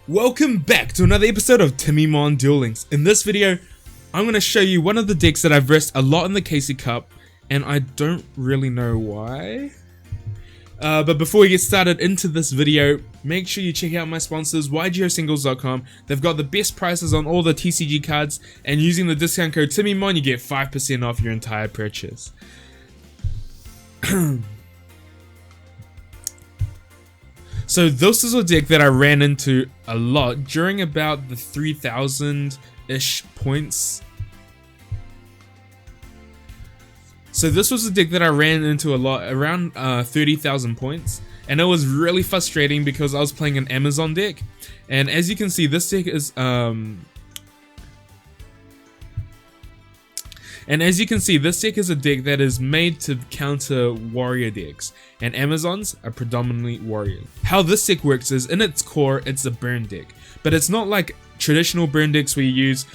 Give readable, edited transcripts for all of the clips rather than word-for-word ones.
Welcome back to another episode of Timmy Mon Duel Links. In this video, I'm going to show you one of the decks that I've versed a lot in the KC Cup, and I don't really know why. But before we get started into this video, make sure you check out my sponsors, YGOSingles.com. They've got the best prices on all the TCG cards, and using the discount code TimmyMon, you get 5% off your entire purchase. So this is a deck that I ran into a lot during about the 3,000-ish points. So this was a deck that I ran into a lot, around 30,000 points. And it was really frustrating because I was playing an Amazon deck. And as you can see, this deck is... this deck is a deck that is made to counter warrior decks, and Amazons are predominantly warriors. How this deck works is, in its core, it's a burn deck, but it's not like traditional burn decks where you use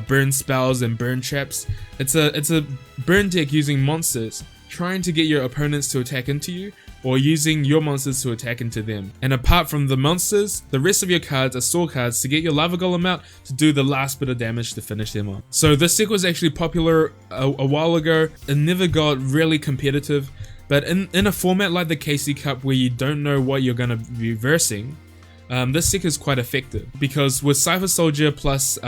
burn spells and burn traps. It's a burn deck using monsters, trying to get your opponents to attack into you, or using your monsters to attack into them. And apart from the monsters, the rest of your cards are store cards to get your lava golem out to do the last bit of damage to finish them off. So this deck was actually popular a while ago. It never got really competitive, but in a format like the KC Cup where you don't know what you're going to be versing, this deck is quite effective, because with Cypher Soldier plus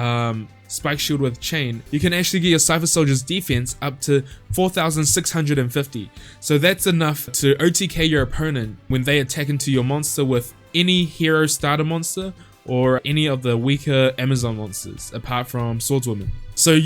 Spike Shield with Chain, you can actually get your Cypher Soldier's defense up to 4,650. So that's enough to OTK your opponent when they attack into your monster with any hero starter monster or any of the weaker Amazon monsters apart from Swordswoman. So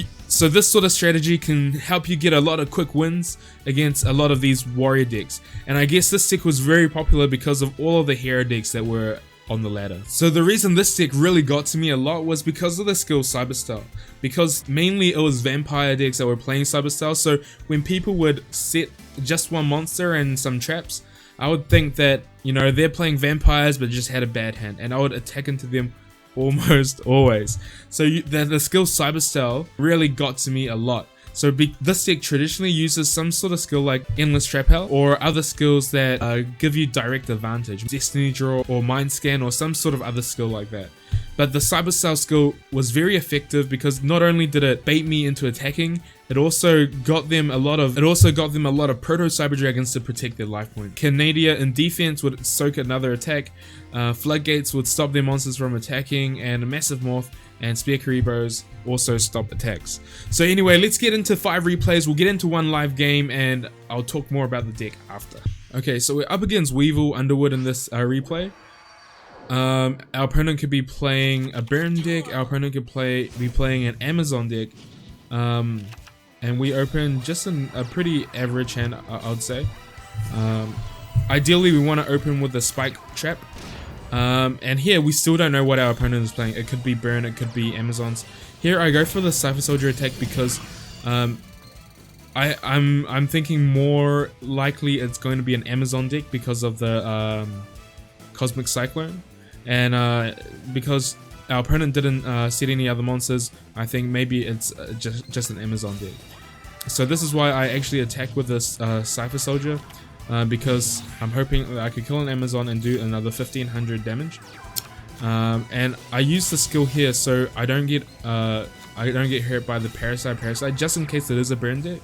this sort of strategy can help you get a lot of quick wins against a lot of these warrior decks. And I guess this deck was very popular because of all of the hero decks that were on the ladder. So the reason this deck really got to me a lot was because of the skill Cyberstyle, because mainly it was vampire decks that were playing Cyberstyle. So when people would set just one monster and some traps, I would think that, you know, they're playing vampires but just had a bad hand, and I would attack into them almost always. So the skill Cyberstyle really got to me a lot. So this deck traditionally uses some sort of skill like Endless Trap Hell, or other skills that give you direct advantage, Destiny Draw or Mind Scan, or some sort of other skill like that. But the Cyberstyle skill was very effective because not only did it bait me into attacking, it also got them a lot of Proto Cyber Dragons to protect their life point. Canadia in defense would soak another attack, Floodgates would stop their monsters from attacking, and a Massive Morph and Spear Karibos also stop attacks. So anyway, let's get into 5 replays. We'll get into one live game and I'll talk more about the deck after. Okay, so we're up against Weevil Underwood in this replay. Our opponent could be playing a burn deck, our opponent could be playing an Amazon deck, and we open just a pretty average hand, I would say. Ideally we want to open with the Spike Trap. And here we still don't know what our opponent is playing. It could be burn, it could be Amazons. Here I go for the Cypher Soldier attack because I'm thinking more likely it's going to be an Amazon deck because of the Cosmic Cyclone, and because our opponent didn't set any other monsters, I think maybe it's just an Amazon deck. So this is why I actually attack with this Cypher Soldier. Because I'm hoping that I could kill an Amazon and do another 1500 damage, and I use the skill here so I don't get hurt by the parasite just in case it is a burn deck.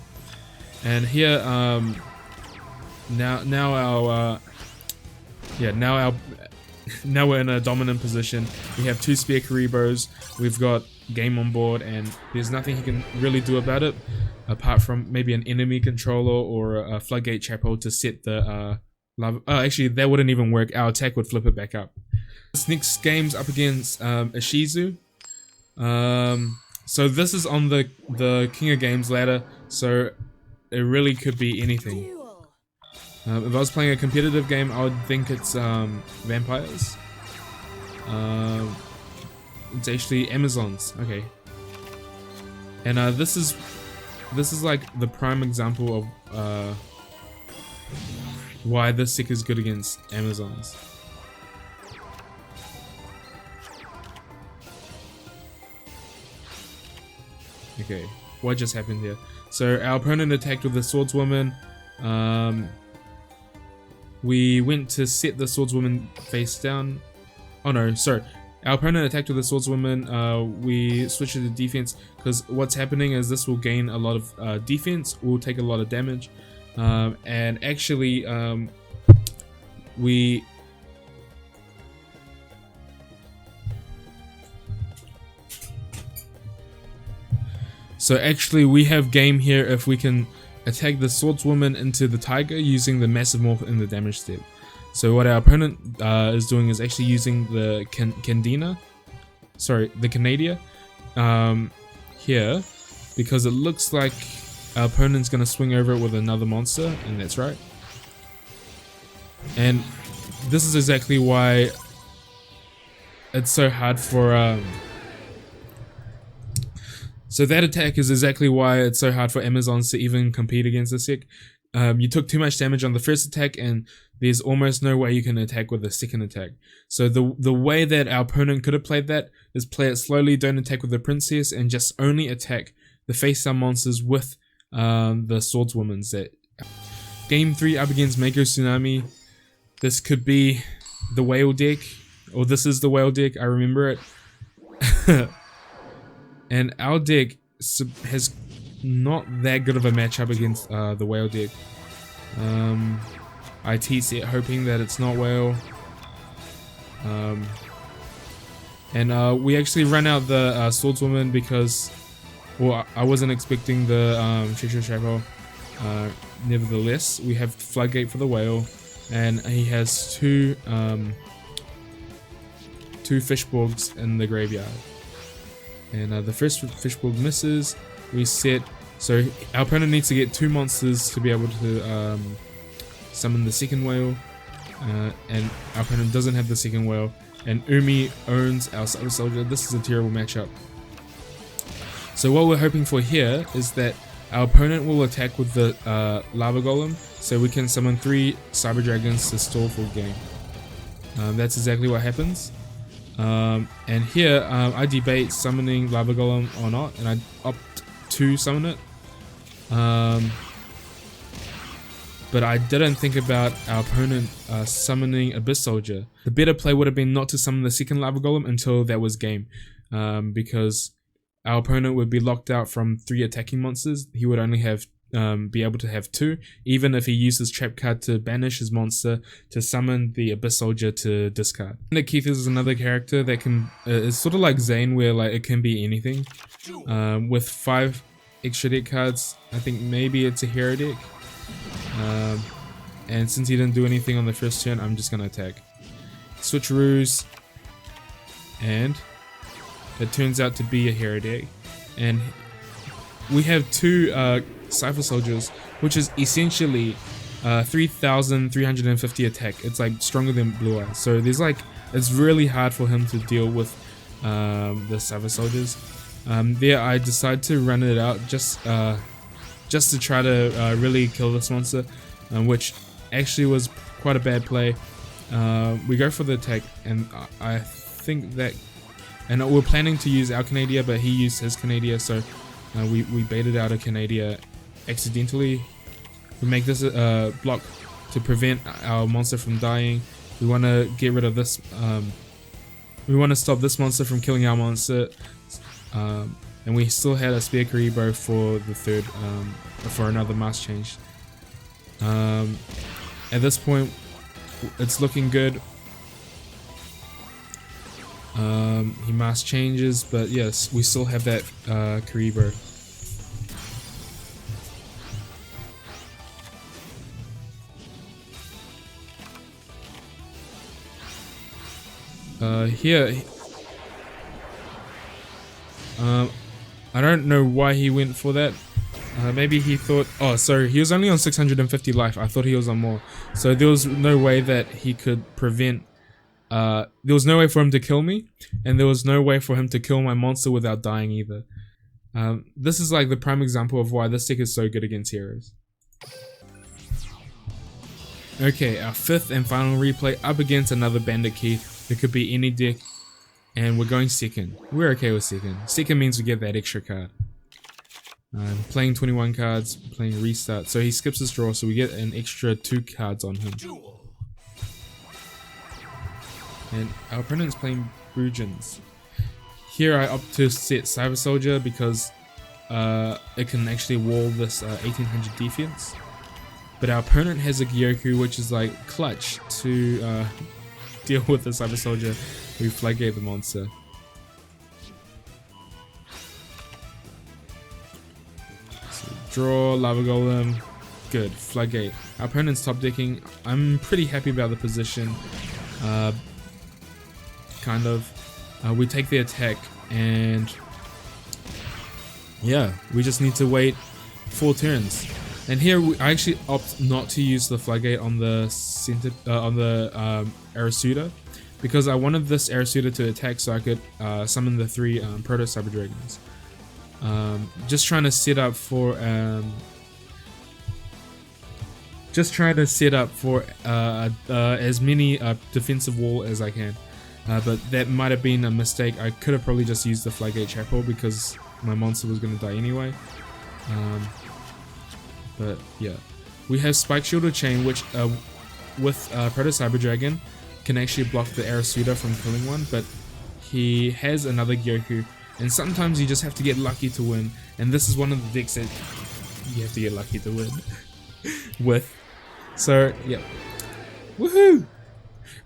And here now we're in a dominant position. We have 2 Spear Karibos, we've got game on board, and there's nothing he can really do about it apart from maybe an enemy controller or a Floodgate Chapel to set the lava. Oh, actually that wouldn't even work. Our attack would flip it back up. This next game's up against Ishizu. So this is on the King of Games ladder, so it really could be anything. If I was playing a competitive game, I would think it's vampires. It's actually Amazons. Okay. And this is like the prime example of why this deck is good against Amazons. Okay, what just happened here? So our opponent attacked with the Swordswoman. We went to set the Swordswoman face down. Oh no, sorry. our opponent attacked with a swordswoman. We switch to the defense because what's happening is this will gain a lot of defense, will take a lot of damage, and actually we have game here if we can attack the swordswoman into the tiger using the massive morph in the damage step. So what our opponent is doing is actually using the Canadia here, because it looks like our opponent's going to swing over it with another monster, and that's right. And this is exactly why it's so hard for so that attack is exactly why it's so hard for Amazons to even compete against this deck. You took too much damage on the first attack, and there's almost no way you can attack with the second attack. So the way that our opponent could have played that is play it slowly, don't attack with the princess, and just only attack the face-down monsters with the swordswomen. That Game 3 up against Mako Tsunami. This could be the whale deck, or this is the whale deck, I remember it. And our deck has not that good of a matchup against the whale deck. I TC it hoping that it's not whale. And we actually ran out the swordswoman because, well, I wasn't expecting the Treacherous Shackle. Nevertheless, we have Floodgate for the whale, and he has two Fishborgs in the graveyard. And the first Fishborg misses. We set, so our opponent needs to get 2 monsters to be able to summon the second whale, and our opponent doesn't have the second whale, and Umi owns our Cyber Soldier. This is a terrible matchup. So what we're hoping for here is that our opponent will attack with the Lava Golem, so we can summon 3 Cyber Dragons to stall for game. That's exactly what happens. And here I debate summoning Lava Golem or not, and I opt to summon it. But I didn't think about our opponent summoning Abyss Soldier. The better play would have been not to summon the second Lava Golem until that was game, because our opponent would be locked out from 3 attacking monsters. He would only have be able to have 2, even if he uses trap card to banish his monster to summon the Abyss Soldier to discard. Nick Keith is another character that can it's sort of like Zane, where like it can be anything. With 5 extra deck cards, I think maybe it's a hero deck. And since he didn't do anything on the first turn, I'm just gonna attack. Switcheroos, and it turns out to be a hero deck, and we have 2 Cypher Soldiers, which is essentially 3,350 attack. It's like stronger than Blue Eyes, so there's like, it's really hard for him to deal with the Cypher Soldiers. There I decided to run it out just to try to really kill this monster, which actually was quite a bad play. We go for the attack, and I think that, and we're planning to use our Canadia, but he used his Canadia, so we baited out a Canadia accidentally. We make this block to prevent our monster from dying. We want to get rid of this. We want to stop this monster from killing our monster. And we still had a spare Karibo for the third, for another mask change. At this point, it's looking good. He mask changes, but yes, we still have that Karibo. Here, I don't know why he went for that. Maybe he thought, oh, so he was only on 650 life. I thought he was on more. So there was no way that he could prevent, there was no way for him to kill me, and there was no way for him to kill my monster without dying either. This is like the prime example of why this deck is so good against heroes. Okay, our 5th and final replay up against another Bandit Keith. It could be any deck, and we're going second. We're okay with second. Second means we get that extra card. Playing 21 cards, playing restart, so he skips his draw, so we get an extra 2 cards on him. And our opponent's playing Trojans. Here I opt to set Cyber Soldier because it can actually wall this 1800 defense. But our opponent has a Gyoku, which is like clutch to deal with the Cyber Soldier. We Floodgate the monster. So draw, Lava Golem, good, Floodgate. Our opponent's top decking. I'm pretty happy about the position. Kind of. We take the attack and yeah, we just need to wait 4 turns. And here I actually opt not to use the Floodgate on the center, Arasuda, because I wanted this Arasuda to attack so I could summon the 3 Proto Cyber Dragons. Just trying to set up for as many defensive wall as I can. But that might have been a mistake. I could have probably just used the Floodgate Chapel because my monster was going to die anyway. But yeah, we have Spike Shield Chain, which with Proto Cyber Dragon can actually block the Arasuda from killing one, but he has another Gyoku, and sometimes you just have to get lucky to win, and this is one of the decks that you have to get lucky to win with. So yeah, woohoo!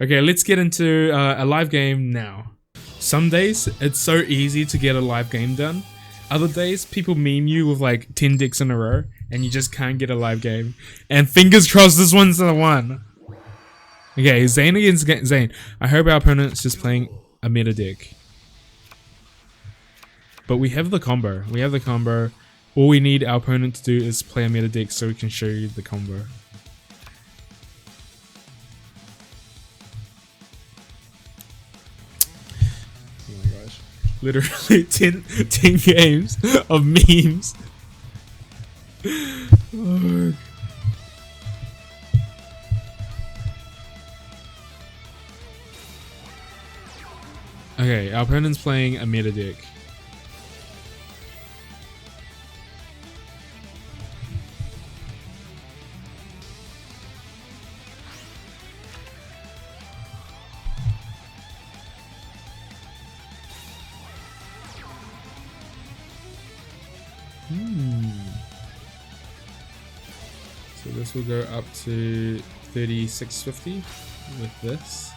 Okay, let's get into a live game now. Some days it's so easy to get a live game done. Other days people meme you with like 10 decks in a row and you just can't get a live game. And fingers crossed this one's the one. Okay, Zane against Zane. I hope our opponent's just playing a meta deck. But we have the combo. We have the combo. All we need our opponent to do is play a meta deck so we can show you the combo. Literally 10 games of memes. Oh. Okay, our opponent's playing a meta deck. So this will go up to 3650 with this.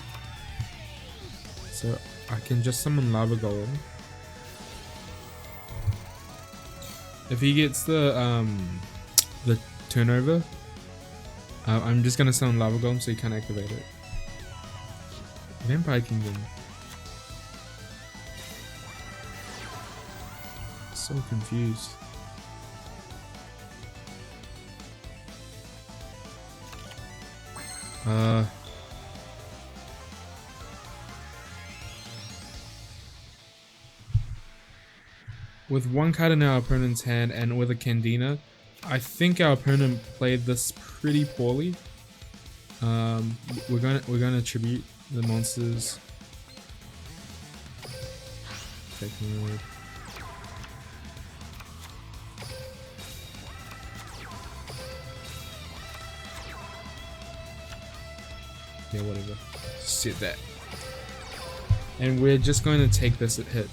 So I can just summon Lava Golem. If he gets the turnover, I'm just gonna summon Lava Golem so he can't activate it. Vampire Kingdom. So confused. With one card in our opponent's hand and with a Candina, I think our opponent played this pretty poorly. We're gonna tribute the monsters. Second mode. Yeah, whatever. Set that. And we're just going to take this at hit.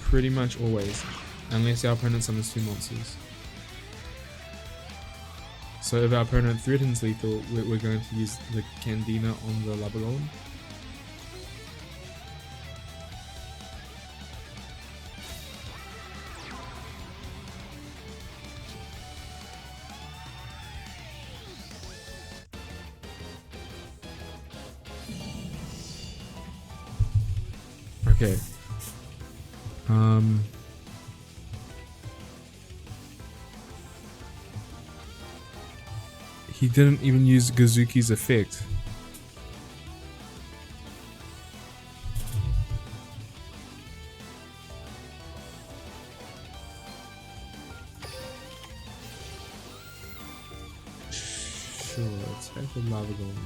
Pretty much always. Unless our opponent summons 2 monsters. So if our opponent threatens lethal, we're going to use the Candina on the Lava Golem. Okay. He didn't even use Gazuki's effect. Sure, attack the Lava Golem.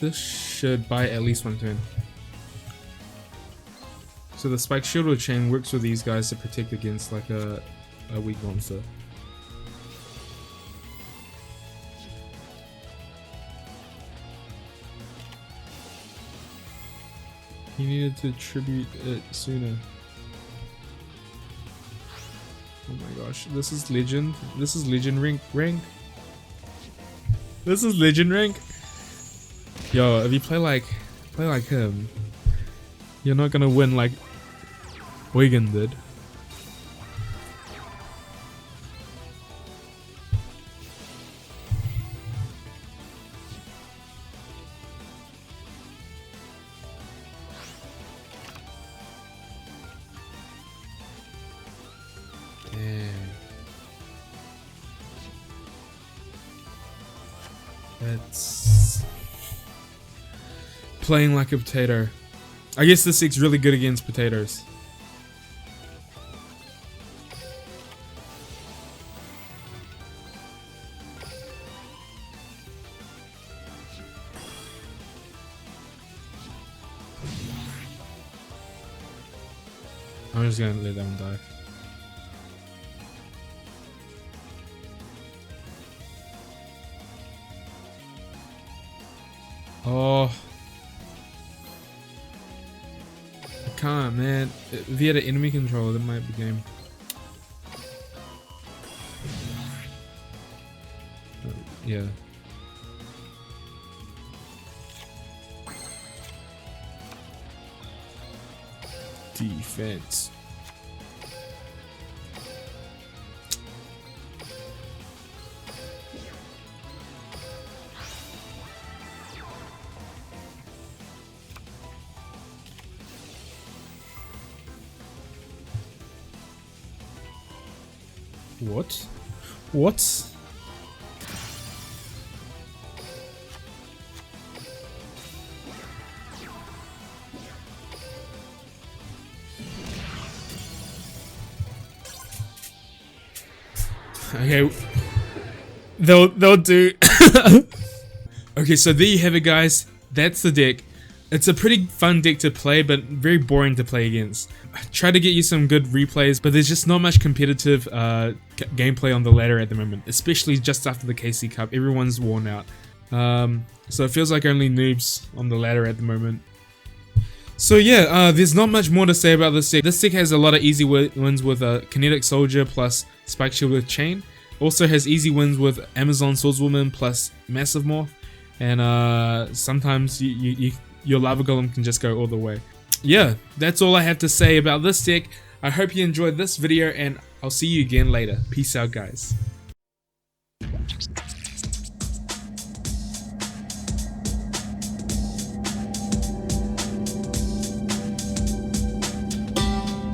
this should buy at least one turn. So the Spike Shield with Chain works with these guys to protect against like a weak monster. He needed to tribute it sooner. Oh my gosh, this is legend. This is legend rank. This is legend rank. Yo, if you play like him, you're not gonna win like Wigan did. That's playing like a potato. I guess this deck's really good against potatoes. I'm just gonna let that one die. Oh, I can't, man. If he had an enemy controller, that might be game. Yeah. Defense. What? What? Okay, they'll do. Okay, so there you have it, guys. That's the deck. It's a pretty fun deck to play, but very boring to play against. I try to get you some good replays, but there's just not much competitive gameplay on the ladder at the moment, especially just after the KC Cup. Everyone's worn out. So it feels like only noobs on the ladder at the moment. So yeah, there's not much more to say about this deck. This deck has a lot of easy wins with Kinetic Soldier plus Spike Shield with Chain. Also has easy wins with Amazon Swordswoman plus Massive Morph. And sometimes your Lava Golem can just go all the way. Yeah, that's all I have to say about this deck. I hope you enjoyed this video, and I'll see you again later. Peace out, guys.